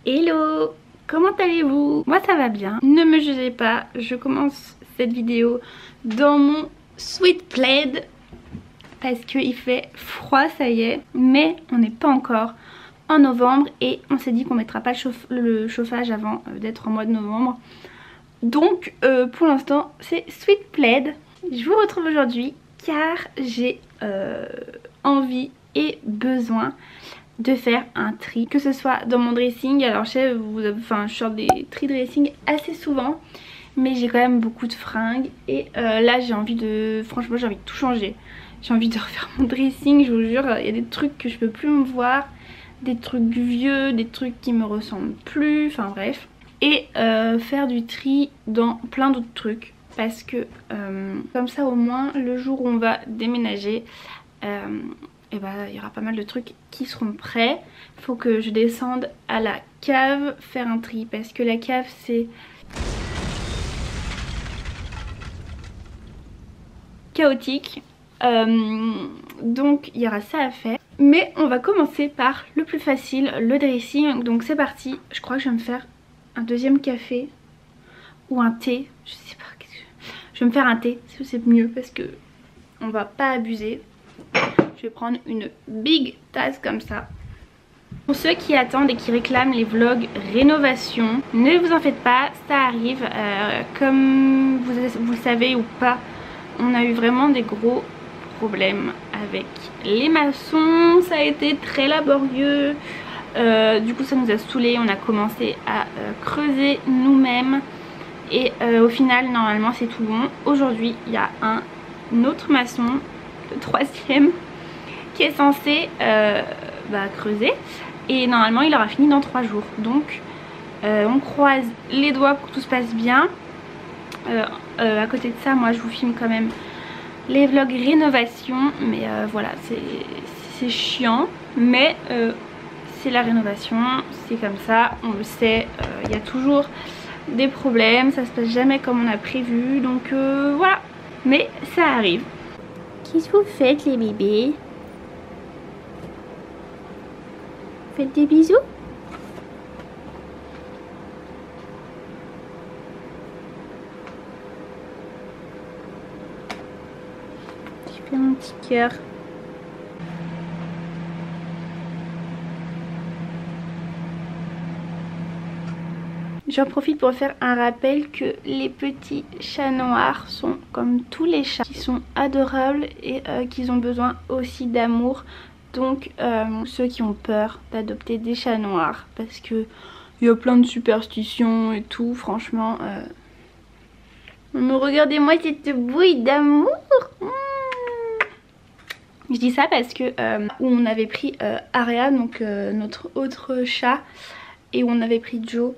Hello, comment allez-vous? Moi ça va bien, ne me jugez pas, je commence cette vidéo dans mon sweat plaid parce qu'il fait froid, ça y est, mais on n'est pas encore en novembre et on s'est dit qu'on mettra pas le chauffage avant d'être en mois de novembre. Donc pour l'instant c'est sweat plaid. Je vous retrouve aujourd'hui car j'ai envie et besoin de faire un tri, que ce soit dans mon dressing. Alors je sais, je sors des tri dressing assez souvent, mais j'ai quand même beaucoup de fringues et là j'ai envie de, franchement j'ai envie de tout changer. J'ai envie de refaire mon dressing, je vous jure, il y a des trucs que je peux plus me voir, des trucs vieux, des trucs qui me ressemblent plus, enfin bref. Et faire du tri dans plein d'autres trucs parce que comme ça au moins le jour où on va déménager, et bah il y aura pas mal de trucs qui seront prêts. Il faut que je descende à la cave faire un tri parce que la cave c'est chaotique. Donc il y aura ça à faire. Mais on va commencer par le plus facile, le dressing. Donc c'est parti. Je crois que je vais me faire un deuxième café ou un thé. Je sais pas. Je vais me faire un thé, c'est mieux parce que on va pas abuser. Je vais prendre une big tasse comme ça. Pour ceux qui attendent et qui réclament les vlogs rénovation, ne vous en faites pas, ça arrive. Comme vous le savez ou pas, on a eu vraiment des gros problèmes avec les maçons. Ça a été très laborieux. Du coup ça nous a saoulés. On a commencé à creuser nous-mêmes. Et au final normalement c'est tout bon. Aujourd'hui il y a un autre maçon, le troisième, qui est censé creuser et normalement il aura fini dans 3 jours. Donc on croise les doigts pour que tout se passe bien. À côté de ça moi je vous filme quand même les vlogs rénovation, mais voilà c'est chiant, mais c'est la rénovation, c'est comme ça, on le sait, il y a toujours des problèmes, ça se passe jamais comme on a prévu, donc voilà, mais ça arrive. Qu'est-ce que vous faites les bébés? Faites des bisous? Je fais mon petit cœur. J'en profite pour faire un rappel que les petits chats noirs sont comme tous les chats, qui sont adorables et qu'ils ont besoin aussi d'amour. Donc ceux qui ont peur d'adopter des chats noirs, parce que il y a plein de superstitions et tout, franchement regardez-moi cette bouille d'amour. Je dis ça parce que où on avait pris Aria, donc notre autre chat, et où on avait pris Joe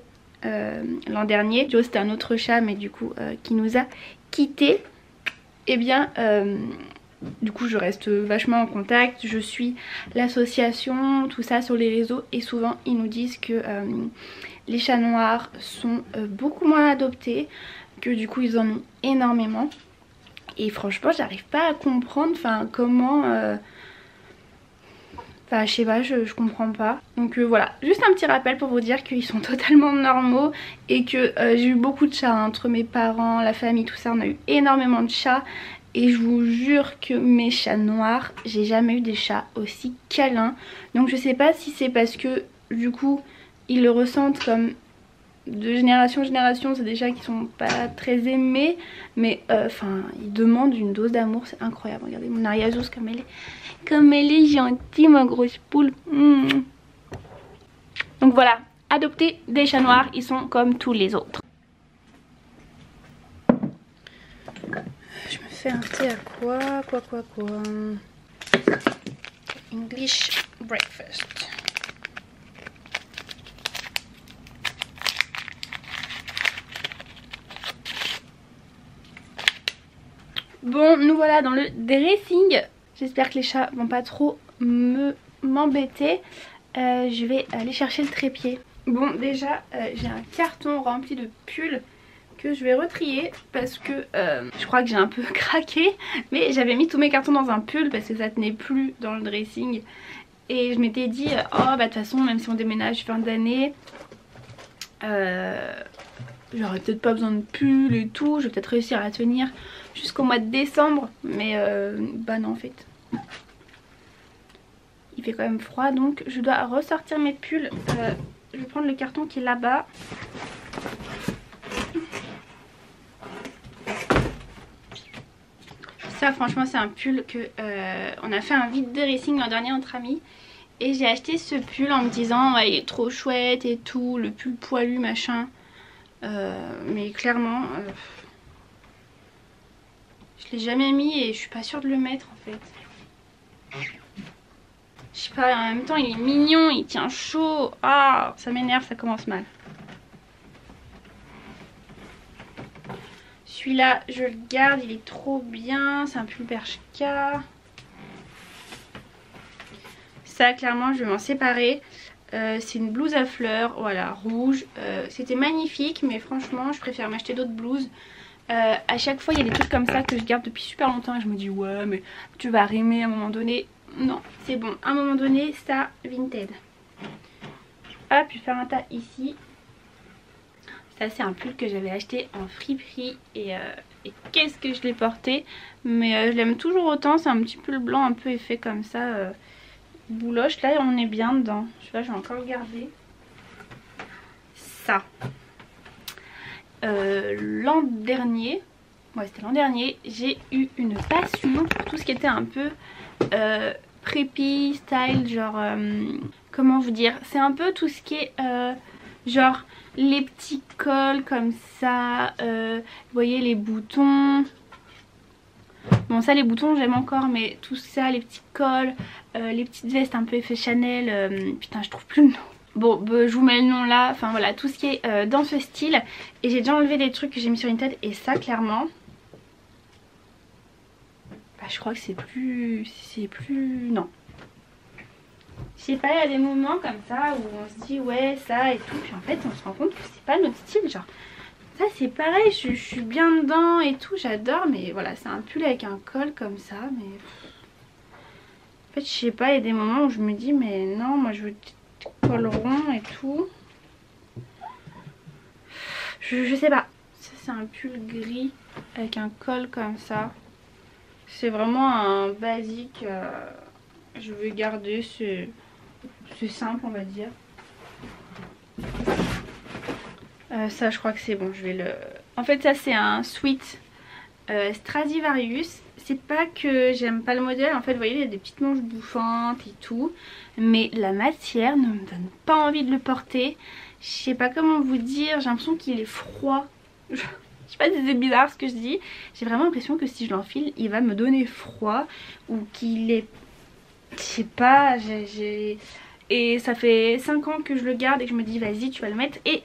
l'an dernier. Joe c'était un autre chat mais du coup qui nous a quittés. Et bien du coup je reste vachement en contact, je suis l'association, tout ça sur les réseaux, et souvent ils nous disent que les chats noirs sont beaucoup moins adoptés, que du coup ils en ont énormément. Et franchement j'arrive pas à comprendre comment... Enfin je sais pas, je comprends pas. Donc voilà, juste un petit rappel pour vous dire qu'ils sont totalement normaux. Et que j'ai eu beaucoup de chats entre mes parents, la famille, tout ça. On a eu énormément de chats. Et je vous jure que mes chats noirs, j'ai jamais eu des chats aussi câlins. Donc je sais pas si c'est parce que du coup ils le ressentent comme de génération en génération. C'est des chats qui sont pas très aimés. Mais ils demandent une dose d'amour, c'est incroyable. Regardez mon Ariazos comme elle est gentille, ma grosse poule. Donc voilà, adopter des chats noirs, ils sont comme tous les autres. Je me fais un thé à quoi English breakfast. Bon, nous voilà dans le dressing. J'espère que les chats vont pas trop m'embêter. Je vais aller chercher le trépied. Bon, déjà j'ai un carton rempli de pulls que je vais retrier parce que je crois que j'ai un peu craqué. Mais j'avais mis tous mes cartons dans un pull parce que ça tenait plus dans le dressing. Et je m'étais dit, oh bah de toute façon même si on déménage fin d'année, J'aurais peut-être pas besoin de pull et tout. Je vais peut-être réussir à tenir jusqu'au mois de décembre. Mais bah non en fait. Il fait quand même froid donc je dois ressortir mes pulls. Je vais prendre le carton qui est là-bas. Ça franchement c'est un pull que on a fait un vide dressing l'an dernier entre amis. Et j'ai acheté ce pull en me disant ouais, il est trop chouette et tout, le pull poilu machin. Mais clairement je l'ai jamais mis et je suis pas sûre de le mettre en fait. Je sais pas, en même temps il est mignon, il tient chaud. Ah ça m'énerve, ça commence mal. Celui-là je le garde, il est trop bien, c'est un pull Bershka. Ça clairement je vais m'en séparer. C'est une blouse à fleurs, voilà, rouge. C'était magnifique mais franchement je préfère m'acheter d'autres blouses. À chaque fois il y a des trucs comme ça que je garde depuis super longtemps et je me dis ouais mais tu vas rimer à un moment donné. Non c'est bon, à un moment donné ça Vinted. Hop, je vais faire un tas ici. Ça c'est un pull que j'avais acheté en friperie et qu'est-ce que je l'ai porté. Mais je l'aime toujours autant, c'est un petit pull blanc un peu effet comme ça. Bouloche, là on est bien dedans. Je sais pas, je vais encore le garder. Ça. L'an dernier, ouais c'était l'an dernier, j'ai eu une passion pour tout ce qui était un peu preppy, style, genre comment vous dire, c'est un peu tout ce qui est genre les petits cols comme ça, vous voyez les boutons. Bon ça les boutons j'aime encore mais tout ça, les petits cols, les petites vestes un peu effet Chanel, putain je trouve plus le nom. Bon je vous mets le nom là, enfin voilà tout ce qui est dans ce style. Et j'ai déjà enlevé des trucs que j'ai mis sur une tête et ça clairement, bah, je crois que c'est plus, non. Je sais pas, il y a des moments comme ça où on se dit ouais ça et tout, puis en fait on se rend compte que c'est pas notre style, genre. Ça c'est pareil, je suis bien dedans et tout, j'adore, mais voilà c'est un pull avec un col comme ça, mais en fait je sais pas, il y a des moments où je me dis mais non moi je veux des cols ronds et tout. Je sais pas, ça c'est un pull gris avec un col comme ça. C'est vraiment un basique, je veux garder, c'est simple on va dire. Ça je crois que c'est bon, je vais le... En fait ça c'est un sweat Stradivarius. C'est pas que j'aime pas le modèle, en fait vous voyez il y a des petites manches bouffantes et tout. Mais la matière ne me donne pas envie de le porter. Je sais pas comment vous dire, j'ai l'impression qu'il est froid. Je sais pas si c'est bizarre ce que je dis. J'ai vraiment l'impression que si je l'enfile il va me donner froid. Ou qu'il est... Je sais pas, Et ça fait 5 ans que je le garde et que je me dis vas-y tu vas le mettre. Et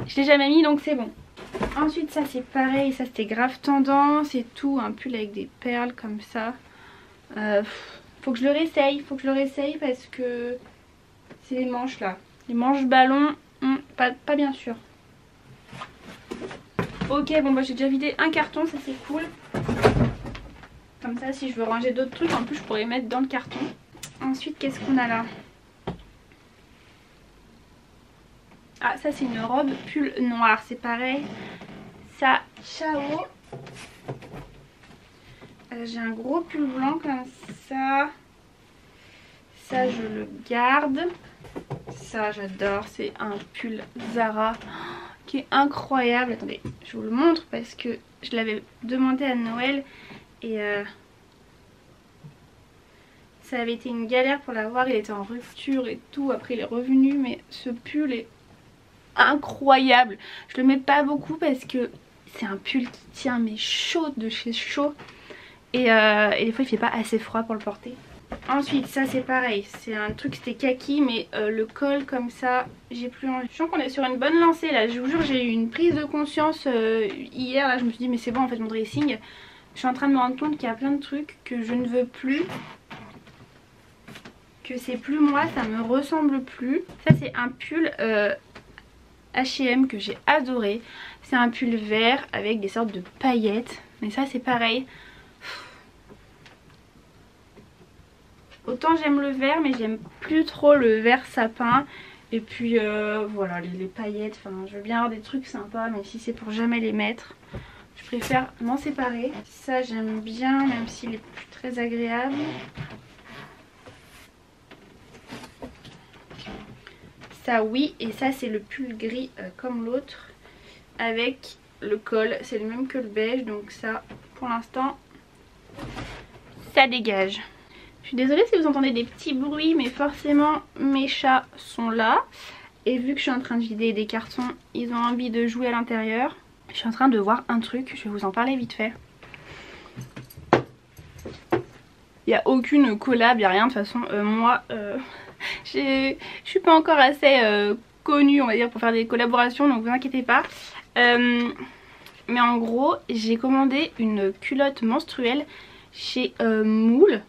je l'ai jamais mis donc c'est bon. Ensuite ça c'est pareil, ça c'était grave tendance et tout, un pull avec des perles comme ça. Faut que je le réessaye, parce que c'est les manches là. Les manches ballon, pas bien sûr. Ok bon bah j'ai déjà vidé un carton, ça c'est cool. Comme ça si je veux ranger d'autres trucs en plus je pourrais les mettre dans le carton. Ensuite qu'est-ce qu'on a là? Ah ça c'est une robe pull noir, c'est pareil. Ça ciao. J'ai un gros pull blanc comme ça. Ça je le garde. Ça j'adore, c'est un pull Zara qui est incroyable. Attendez, je vous le montre parce que je l'avais demandé à Noël et ça avait été une galère pour l'avoir. Il était en rupture et tout, après il est revenu, mais ce pull est incroyable. Je le mets pas beaucoup parce que c'est un pull qui tient mais chaud de chez chaud et des fois il fait pas assez froid pour le porter. Ensuite ça c'est pareil, c'est un truc, c'était kaki mais le col comme ça j'ai plus envie. Je sens qu'on est sur une bonne lancée là, je vous jure j'ai eu une prise de conscience hier là, je me suis dit mais c'est bon en fait mon dressing. Je suis en train de me rendre compte qu'il y a plein de trucs que je ne veux plus, que c'est plus moi, ça me ressemble plus. Ça c'est un pull H&M que j'ai adoré, c'est un pull vert avec des sortes de paillettes, mais ça c'est pareil. Autant j'aime le vert mais j'aime plus trop le vert sapin Et puis voilà, les paillettes, enfin je veux bien avoir des trucs sympas, mais si c'est pour jamais les mettre, je préfère m'en séparer. Ça j'aime bien, même s'il est plus très agréable. Ça oui, et ça c'est le pull gris comme l'autre, avec le col, c'est le même que le beige, donc ça pour l'instant ça dégage. Je suis désolée si vous entendez des petits bruits, mais forcément mes chats sont là. Et vu que je suis en train de vider des cartons, ils ont envie de jouer à l'intérieur. Je suis en train de voir un truc, je vais vous en parler vite fait. Il n'y a aucune collab, il n'y a rien de toute façon. Moi, je suis pas encore assez connue, on va dire, pour faire des collaborations, donc vous inquiétez pas. Mais en gros, j'ai commandé une culotte menstruelle chez Moule.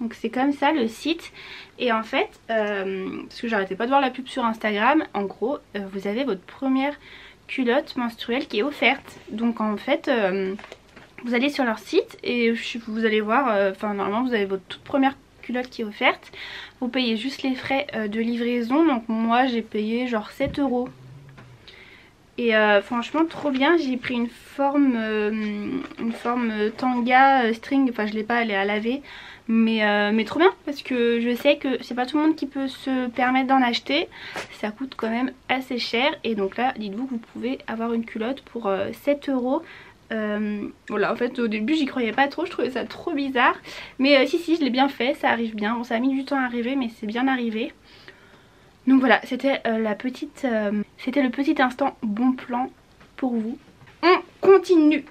Donc c'est comme ça le site. Et en fait, parce que j'arrêtais pas de voir la pub sur Instagram, en gros, vous avez votre première culotte menstruelle qui est offerte. Donc en fait, vous allez sur leur site et vous allez voir, enfin normalement vous avez votre toute première culotte qui est offerte. Vous payez juste les frais de livraison. Donc moi j'ai payé genre 7 €. Et franchement trop bien, j'ai pris une forme tanga string, enfin je l'ai pas, elle est à laver. Mais trop bien, parce que je sais que c'est pas tout le monde qui peut se permettre d'en acheter. Ça coûte quand même assez cher. Et donc là, dites-vous que vous pouvez avoir une culotte pour 7 €. Voilà, en fait au début j'y croyais pas trop, je trouvais ça trop bizarre. Mais si je l'ai bien fait, ça arrive bien. Bon, ça a mis du temps à arriver, mais c'est bien arrivé. Donc voilà, c'était c'était le petit instant bon plan pour vous. On continue.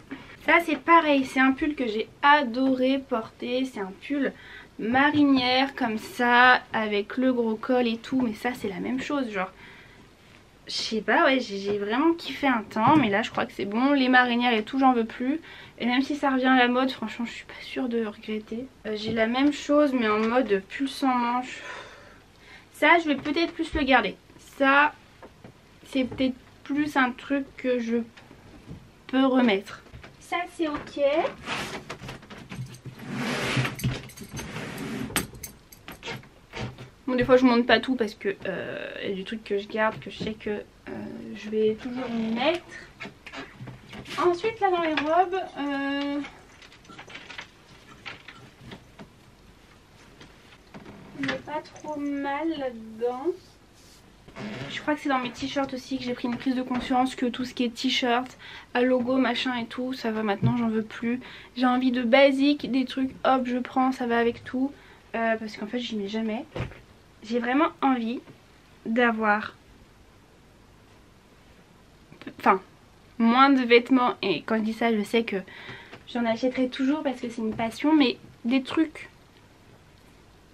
Ça c'est pareil, c'est un pull que j'ai adoré porter. C'est un pull marinière comme ça, avec le gros col et tout. Mais ça c'est la même chose, genre je sais pas, ouais, j'ai vraiment kiffé un temps. Mais là je crois que c'est bon, les marinières et tout j'en veux plus. Et même si ça revient à la mode, franchement je suis pas sûre de regretter. J'ai la même chose mais en mode pull sans manches. Ça je vais peut-être plus le garder. Ça c'est peut-être plus un truc que je peux remettre. Ça c'est ok. Bon des fois je monte pas tout parce que il y a du truc que je garde, que je sais que je vais toujours m'y mettre. Ensuite là dans les robes, il n'est pas trop mal là-dedans. Je crois que c'est dans mes t-shirts aussi que j'ai pris une prise de conscience que tout ce qui est t-shirt à logo machin et tout, ça va maintenant, j'en veux plus. J'ai envie de basique, des trucs hop je prends, ça va avec tout. Parce qu'en fait j'y mets jamais. J'ai vraiment envie d'avoir moins de vêtements. Et quand je dis ça je sais que j'en achèterai toujours parce que c'est une passion. Mais des trucs,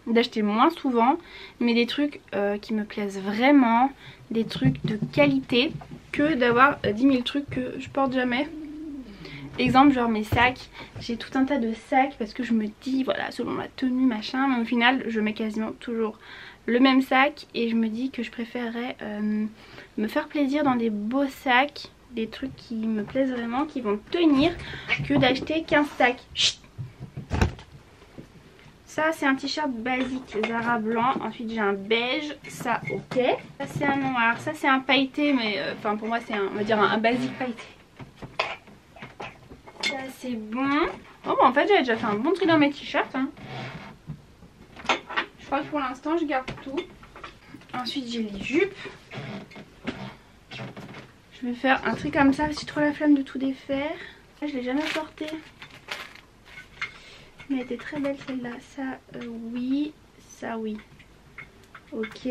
d'acheter moins souvent, mais des trucs qui me plaisent vraiment, des trucs de qualité, que d'avoir 10 000 trucs que je porte jamais. Exemple genre mes sacs, j'ai tout un tas de sacs parce que je me dis voilà selon la tenue machin, mais au final je mets quasiment toujours le même sac. Et je me dis que je préférerais me faire plaisir dans des beaux sacs, des trucs qui me plaisent vraiment, qui vont tenir, que d'acheter 15 sacs. Chut. Ça c'est un t-shirt basique Zara blanc. Ensuite j'ai un beige, ça ok. Ça c'est un noir, ça c'est un pailleté, mais enfin pour moi c'est on va dire un basique pailleté. Ça c'est bon. Oh bah en fait j'avais déjà fait un bon tri dans mes t-shirts hein. Je crois que pour l'instant je garde tout. Ensuite j'ai les jupes. Je vais faire un tri comme ça, j'ai trop la flemme de tout défaire. Là, je l'ai jamais portée. Mais elle était très belle celle-là. Ça oui, ça oui. Ok.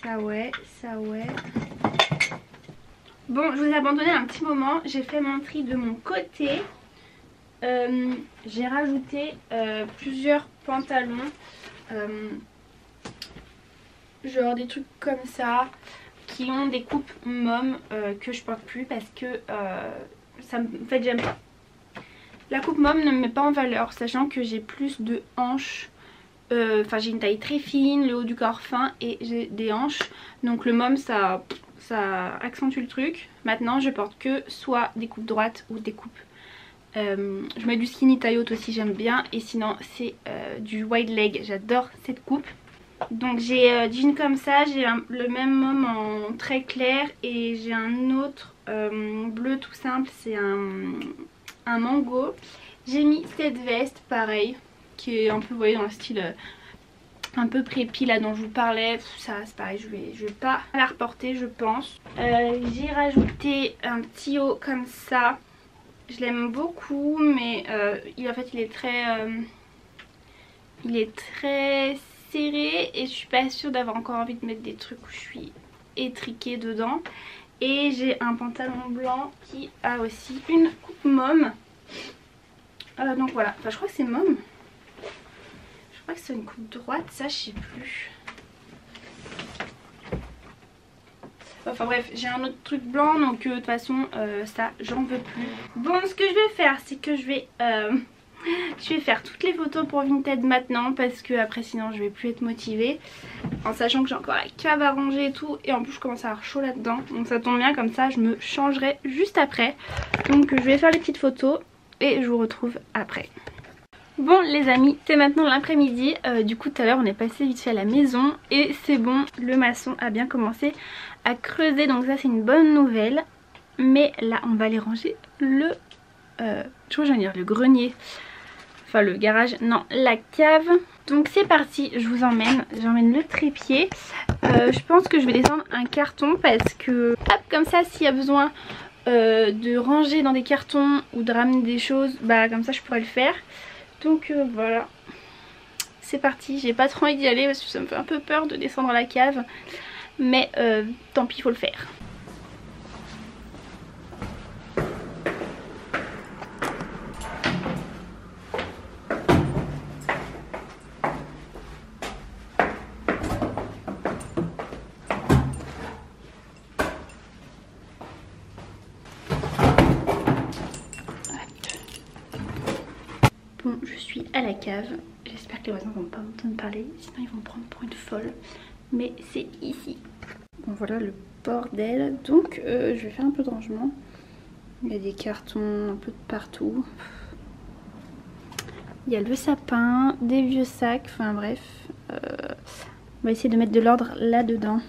Ça ouais, ça ouais. Bon, je vous ai abandonné un petit moment. J'ai fait mon tri de mon côté. J'ai rajouté plusieurs pantalons. Genre des trucs comme ça. Qui ont des coupes mom que je porte plus parce que ça me fait j'aime pas. La coupe mom ne me met pas en valeur, sachant que j'ai plus de hanches. Enfin j'ai une taille très fine, le haut du corps fin et j'ai des hanches. Donc le mom ça accentue le truc. Maintenant je porte que soit des coupes droites ou des coupes Je mets du skinny tie haute aussi, j'aime bien. Et sinon c'est du wide leg, j'adore cette coupe. Donc j'ai jean comme ça, j'ai le même mom en très clair et j'ai un autre bleu tout simple, c'est un mango. J'ai mis cette veste pareil qui est un peu, vous voyez, dans le style un peu prépi là dont je vous parlais. Ça c'est pareil, je vais pas la reporter je pense. J'ai rajouté un petit haut comme ça. Je l'aime beaucoup mais en fait il est très serré et je suis pas sûre d'avoir encore envie de mettre des trucs où je suis étriquée dedans. Et j'ai un pantalon blanc qui a aussi une coupe mom. Donc voilà, enfin je crois que c'est mom. Je crois que c'est une coupe droite, ça je sais plus. Enfin bref, j'ai un autre truc blanc donc de toute façon ça j'en veux plus. Bon, ce que je vais faire c'est que je vais faire toutes les photos pour Vinted maintenant parce que après sinon je vais plus être motivée. En sachant que j'ai encore la cave à ranger et tout et en plus je commence à avoir chaud là-dedans. Donc ça tombe bien, comme ça je me changerai juste après. Donc je vais faire les petites photos et je vous retrouve après. Bon les amis, c'est maintenant l'après-midi, du coup tout à l'heure on est passé vite fait à la maison et c'est bon, le maçon a bien commencé à creuser donc ça c'est une bonne nouvelle. Mais là on va aller ranger je crois que je vais dire le grenier, enfin le garage, non la cave. Donc c'est parti, je vous j'emmène le trépied. Je pense que je vais descendre un carton parce que hop comme ça s'il y a besoin de ranger dans des cartons ou de ramener des choses, bah comme ça je pourrais le faire. Donc voilà, c'est parti. J'ai pas trop envie d'y aller parce que ça me fait un peu peur de descendre la cave. Mais tant pis, il faut le faire. Bon, je suis à la cave. J'espère que les voisins vont pas m'entendre parler, sinon ils vont me prendre pour une folle. Mais c'est ici. Bon voilà le bordel. Donc je vais faire un peu de rangement. Il y a des cartons un peu de partout. Il y a le sapin, des vieux sacs, enfin bref. On va essayer de mettre de l'ordre là-dedans.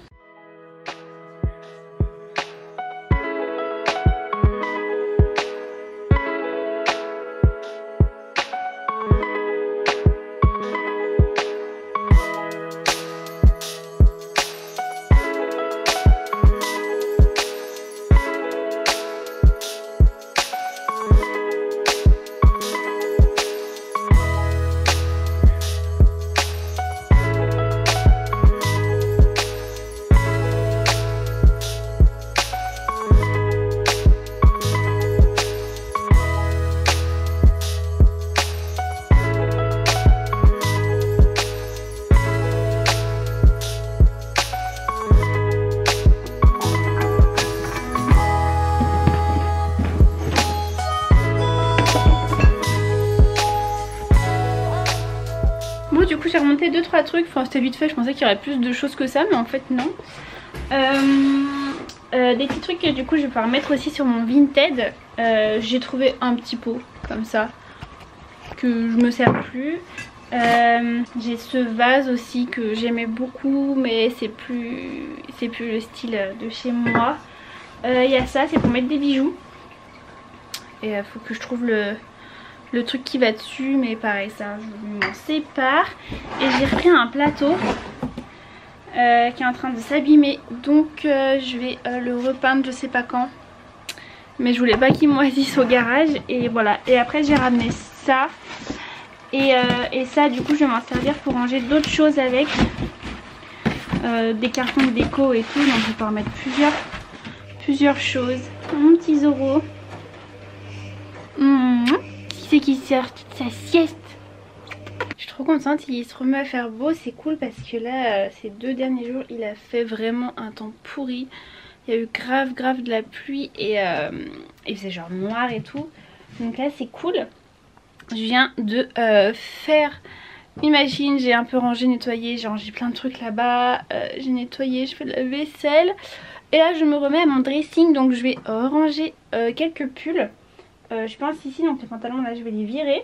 Du coup j'ai remonté 2-3 trucs, enfin c'était vite fait, je pensais qu'il y aurait plus de choses que ça mais en fait non. Des petits trucs que du coup je vais pouvoir mettre aussi sur mon Vinted. J'ai trouvé un petit pot comme ça que je me sers plus. J'ai ce vase aussi que j'aimais beaucoup mais c'est plus le style de chez moi. Il y a ça, c'est pour mettre des bijoux et il faut que je trouve le truc qui va dessus, mais pareil ça je m'en sépare. Et j'ai repris un plateau qui est en train de s'abîmer, donc je vais le repeindre je sais pas quand, mais je voulais pas qu'il moisisse au garage. Et voilà, et après j'ai ramené ça et ça du coup je vais m'en servir pour ranger d'autres choses avec, des cartons de déco et tout, donc je vais pouvoir mettre plusieurs choses. Mon petit Zoro, c'est qui sort toute sa sieste. Je suis trop contente, il se remet à faire beau, c'est cool parce que là ces 2 derniers jours il a fait vraiment un temps pourri. Il y a eu grave de la pluie et il faisait genre noir et tout. Donc là c'est cool. Je viens de faire une machine, j'ai un peu rangé, nettoyé, j'ai rangé plein de trucs là-bas. J'ai nettoyé, je fais de la vaisselle. Et là je me remets à mon dressing, donc je vais ranger quelques pulls. je pense ici, donc les pantalons là je vais les virer.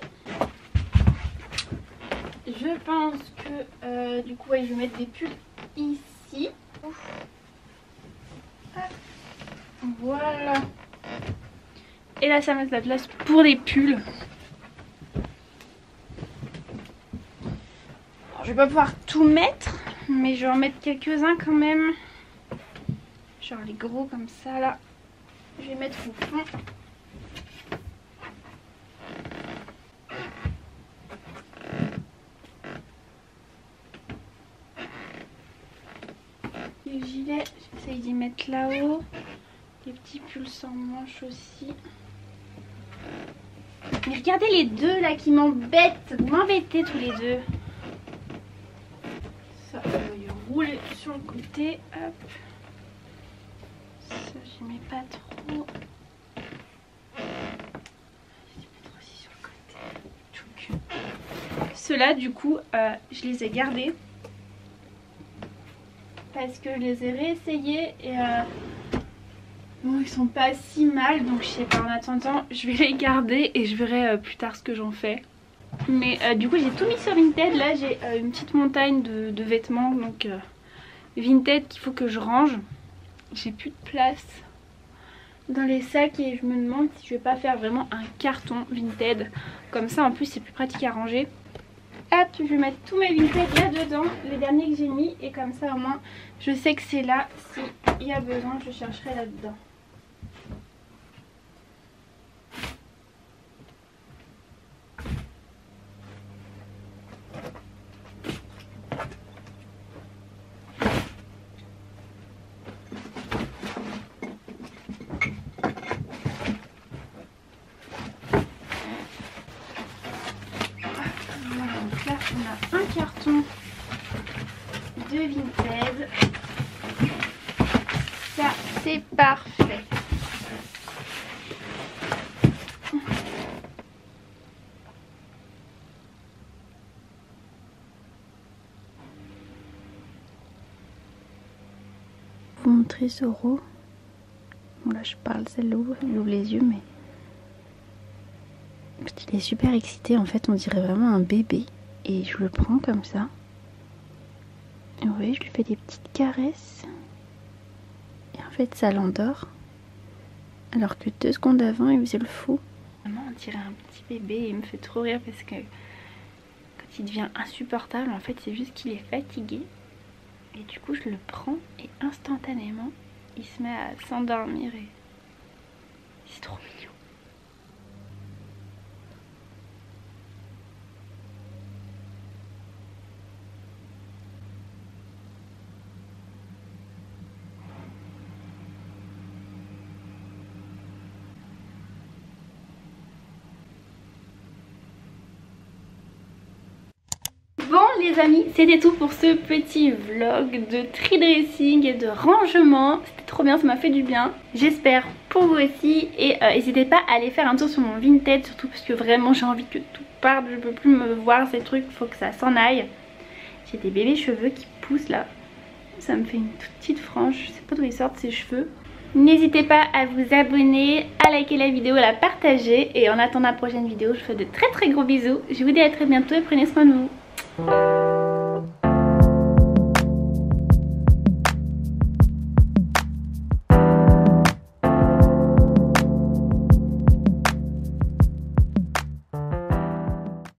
Je pense que du coup ouais, je vais mettre des pulls ici. Voilà. Et là ça me laisse la place pour les pulls. Alors, je vais pas pouvoir tout mettre, mais je vais en mettre quelques-uns quand même. Genre les gros comme ça là. Je vais mettre au fond. Les gilets, j'essaye d'y mettre là-haut. Les petits pulls sans manches aussi. Mais regardez les deux là qui m'embêtent. Vous m'embêtez tous les deux. Ça, on va y rouler sur le côté. Hop. Ça, j'y mets pas trop. Je vais mettre aussi sur le côté. Ceux-là, du coup, je les ai gardés. Parce que je les ai réessayés et bon, ils sont pas si mal, donc je sais pas, en attendant je vais les garder et je verrai plus tard ce que j'en fais. Mais du coup j'ai tout mis sur Vinted. Là j'ai une petite montagne de vêtements, donc Vinted qu'il faut que je range. J'ai plus de place dans les sacs et je me demande si je vais pas faire vraiment un carton Vinted. Comme ça en plus c'est plus pratique à ranger. Hop, je vais mettre tous mes Vinted là-dedans, les derniers que j'ai mis, et comme ça au moins je sais que c'est là. S'il y a besoin, je chercherai là-dedans. Voilà, donc là on a un carton de Vinted. Ça c'est parfait. Vous montrer Zoro. Bon là je parle, celle-là il ouvre les yeux mais il est super excité en fait, on dirait vraiment un bébé. Et je le prends comme ça. Et vous voyez, je lui fais des petites caresses. Et en fait ça l'endort. Alors que 2 secondes avant il faisait le fou. Vraiment on dirait un petit bébé et il me fait trop rire parce que quand il devient insupportable en fait c'est juste qu'il est fatigué. Et du coup je le prends et instantanément il se met à s'endormir et c'est trop mignon. Bon les amis, c'était tout pour ce petit vlog de tri dressing et de rangement. C'était trop bien, ça m'a fait du bien. J'espère pour vous aussi. Et n'hésitez pas à aller faire un tour sur mon Vinted, surtout parce que vraiment j'ai envie que tout parte. Je peux plus me voir ces trucs, faut que ça s'en aille. J'ai des bébés cheveux qui poussent là. Ça me fait une toute petite frange, je sais pas d'où ils sortent ces cheveux. N'hésitez pas à vous abonner, à liker la vidéo, à la partager. Et en attendant la prochaine vidéo, je vous fais de très gros bisous. Je vous dis à très bientôt et prenez soin de vous.